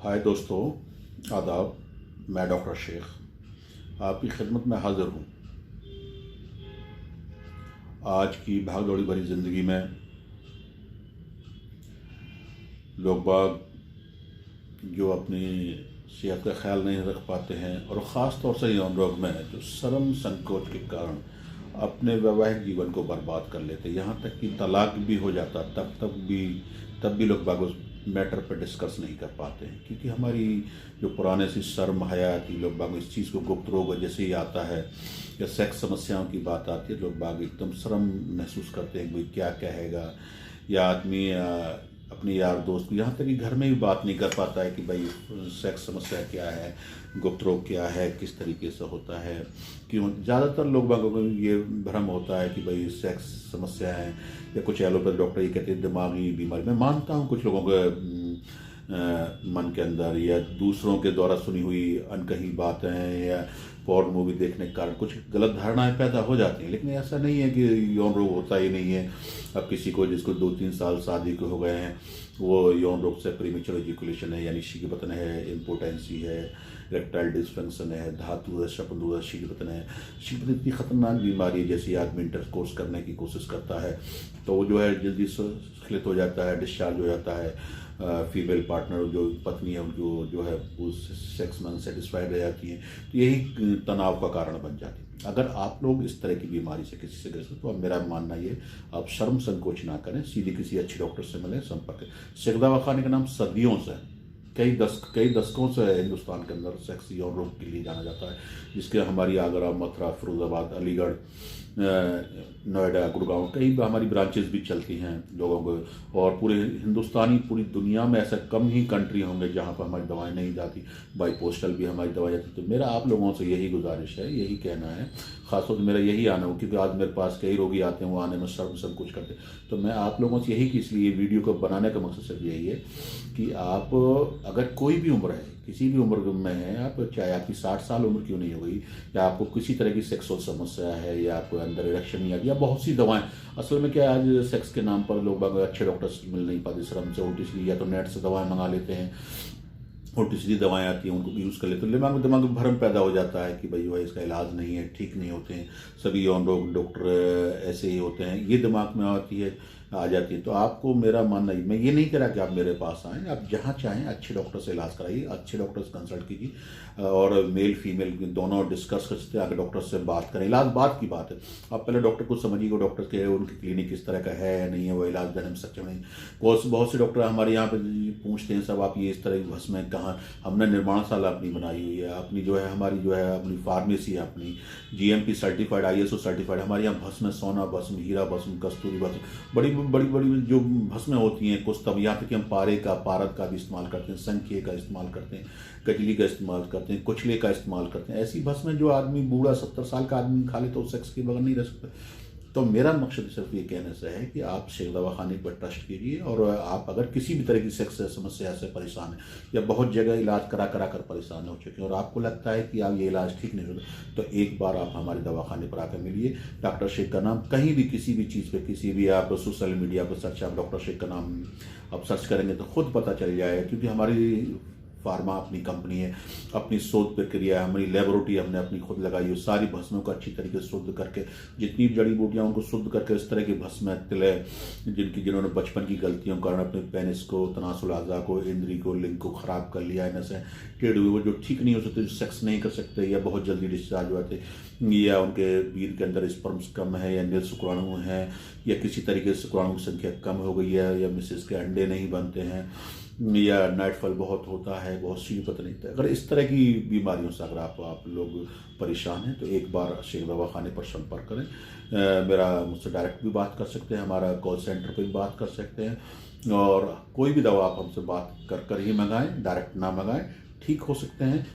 हाय दोस्तों, आदाब। मैं डॉक्टर शेख आपकी खिदमत में हाज़िर हूँ। आज की भाग दौड़ी भरी ज़िंदगी में लोग बाग जो अपनी सेहत का ख्याल नहीं रख पाते हैं और ख़ास तौर से यौन रोग में जो शर्म संकोच के कारण अपने वैवाहिक जीवन को बर्बाद कर लेते, यहाँ तक कि तलाक भी हो जाता, तब भी लोग बाग उस मैटर पर डिस्कस नहीं कर पाते हैं, क्योंकि हमारी जो पुराने सी शर्म हया थी, लोग बाग इस चीज़ को गुप्त रोग जैसे ही आता है या सेक्स समस्याओं की बात आती है, लोग बाग एकदम शर्म महसूस करते हैं, भाई क्या कहेगा, या आदमी अपने यार दोस्त को, यहाँ तक कि घर में भी बात नहीं कर पाता है कि भाई सेक्स समस्या क्या है, गुप्त रोग क्या है, किस तरीके से होता है। क्यों ज़्यादातर लोग बागों को ये भ्रम होता है कि भाई सेक्स समस्या है, या कुछ एलोपैथ डॉक्टर ये कहते हैं दिमागी बीमारी। मैं मानता हूँ कुछ लोगों के मन के अंदर या दूसरों के द्वारा सुनी हुई अनकही बातें या पॉर्न मूवी देखने के कारण कुछ गलत धारणाएं पैदा हो जाती हैं, लेकिन ऐसा नहीं है कि यौन रोग होता ही नहीं है। अब किसी को जिसको 2-3 साल शादी के हो गए हैं, वो यौन रोग से प्रीमेच्योर एजुकुलेशन है यानी शीघ्रपतन है, इम्पोटेंसी है, इरेक्टाइल डिस्फंक्शन है, धातु है, शपंदु है, शीघ्रपतन है। शीघ्रपतन इतनी खतरनाक बीमारी है, जैसे आदमी इंटरकोर्स करने की कोशिश करता है तो वो जो है जल्दी स्खलित हो जाता है, डिस्चार्ज हो जाता है। फीमेल पार्टनर जो पत्नी है उनको जो है उस सेक्स में अनसेटिस्फाइड रह जाती है, तो यही तनाव का कारण बन जाती है। अगर आप लोग इस तरह की बीमारी से किसी से ग्रस्त, तो मेरा मानना ये, आप शर्म संकोच ना करें, सीधे किसी अच्छे डॉक्टर से मिलें, संपर्क करें। शेख दवाखाने का नाम सदियों से, कई दशकों से हिंदुस्तान के अंदर सेक्स यौन रोग के लिए जाना जाता है, जिसके हमारी आगरा, मथुरा, फिरोजाबाद, अलीगढ़, नोएडा, गुड़गांव कई हमारी ब्रांचेस भी चलती हैं लोगों को। और पूरी दुनिया में ऐसा कम ही कंट्री होंगे जहाँ पर हमारी दवाएं नहीं जाती, बाई पोस्टल भी हमारी दवाएं जाती। तो मेरा आप लोगों से यही गुजारिश है, यही कहना है, खासतौर से मेरा यही आना हो, क्योंकि आज मेरे पास कई रोगी आते हैं, वो आने में शर्म संकोच करते हैं। तो मैं आप लोगों से यही कि इसलिए वीडियो को बनाने का मकसद सिर्फ यही है कि आप अगर कोई भी उम्र है, किसी भी उम्र में है आप, चाहे आपकी 60 साल उम्र क्यों नहीं हो गई, या आपको किसी तरह की सेक्सुअल समस्या है, या आपको अंदर इरेक्शन नहीं आती, या बहुत सी दवाएं, असल में क्या है आज सेक्स के नाम पर लोग अच्छे डॉक्टर्स मिल नहीं पाते, शर्म से उल्टी सीधी, या तो नेट से दवाएं मंगा लेते हैं, उल्टी सीधी दवाएं आती हैं उनको यूज़ कर लेते हैं, दिमाग में भ्रम पैदा हो जाता है कि भाई जो है इसका इलाज नहीं है, ठीक नहीं होते हैं, सभी यौन रोग डॉक्टर ऐसे ही होते हैं, ये दिमाग में आ जाती है। तो आपको मेरा मानना है, मैं ये नहीं कह रहा कि आप मेरे पास आएँ, आप जहाँ चाहें अच्छे डॉक्टर से इलाज कराइए, अच्छे डॉक्टर से कंसल्ट कीजिए, और मेल फीमेल दोनों डिस्कस कर सकते हैं, आगे डॉक्टर से बात करें। इलाज बात की बात है, आप पहले डॉक्टर को समझिए, डॉक्टर के उनकी क्लिनिक किस तरह का है या नहीं है, वो इलाज देने में सक्षम नहीं। बहुत से डॉक्टर हमारे यहाँ पर पूछते हैं सब, आप ये इस तरह की भस्में कहाँ, हमने निर्माणशाला अपनी बनाई हुई है, अपनी जो है हमारी जो है अपनी फार्मेसी है, अपनी GMP सर्टिफाइड, ISO सर्टिफाइड, हमारे यहाँ भस्म, सोना भस्म, हीरा भस्म, कस्तूरी भस्म, बड़ी बड़ी जो भस्में होती हैं, कुछ तब यहाँ तक कि हम पारद का भी इस्तेमाल करते हैं, संख्ये का इस्तेमाल करते हैं, कजली का इस्तेमाल करते हैं, कुचले का इस्तेमाल करते हैं। ऐसी भस्में जो आदमी बूढ़ा 70 साल का आदमी खा ले तो सेक्स के बगैर नहीं रह सकता। तो मेरा मकसद सिर्फ ये कहने से है कि आप शेख दवाखाने पर ट्रस्ट कीजिए, और आप अगर किसी भी तरह की सेक्स समस्या से परेशान हैं, या बहुत जगह इलाज करा कर परेशान हो चुके हैं और आपको लगता है कि आप ये इलाज ठीक नहीं होता, तो एक बार आप हमारे दवाखाने पर आकर मिलिए। डॉक्टर शेख का नाम कहीं भी किसी भी चीज़ पे, किसी भी आप सोशल मीडिया पर सर्च, आप डॉक्टर शेख का नाम आप सर्च करेंगे तो खुद पता चल जाएगा, क्योंकि हमारी फार्मा अपनी कंपनी है, अपनी शोध प्रक्रिया, हमारी लेबोरेटरी हमने अपनी खुद लगाई है, सारी भस्मों को अच्छी तरीके से शुद्ध करके, जितनी भी जड़ी बूटियाँ उनको शुद्ध करके, इस तरह की भस्म तिले जिन्होंने बचपन की गलतियों के कारण अपने पेनिस को, तनासुल आज़ा को, इंद्री को, लिंग को ख़राब कर लिया, इनमें से टेढ़ हुए, वो जो ठीक नहीं हो सकते, जो सेक्स नहीं कर सकते, या बहुत जल्दी डिस्चार्ज हो जाते, या उनके वीर के अंदर स्पर्म्स कम है, या निर शुक्राणु हैं, या किसी तरीके से शुक्राणु की संख्या कम हो गई है, या मिसेस के अंडे नहीं बनते हैं, या नाइटफॉल बहुत होता है, बहुत शीघ्रपतन नहीं होता। अगर इस तरह की बीमारियों से अगर आप लोग परेशान हैं, तो एक बार शेख दवाखाने पर संपर्क करें। मेरा मुझसे डायरेक्ट भी बात कर सकते हैं, हमारा कॉल सेंटर पर भी बात कर सकते हैं, और कोई भी दवा आप हमसे बात कर ही मंगाएं, डायरेक्ट ना मंगाएं, ठीक हो सकते हैं।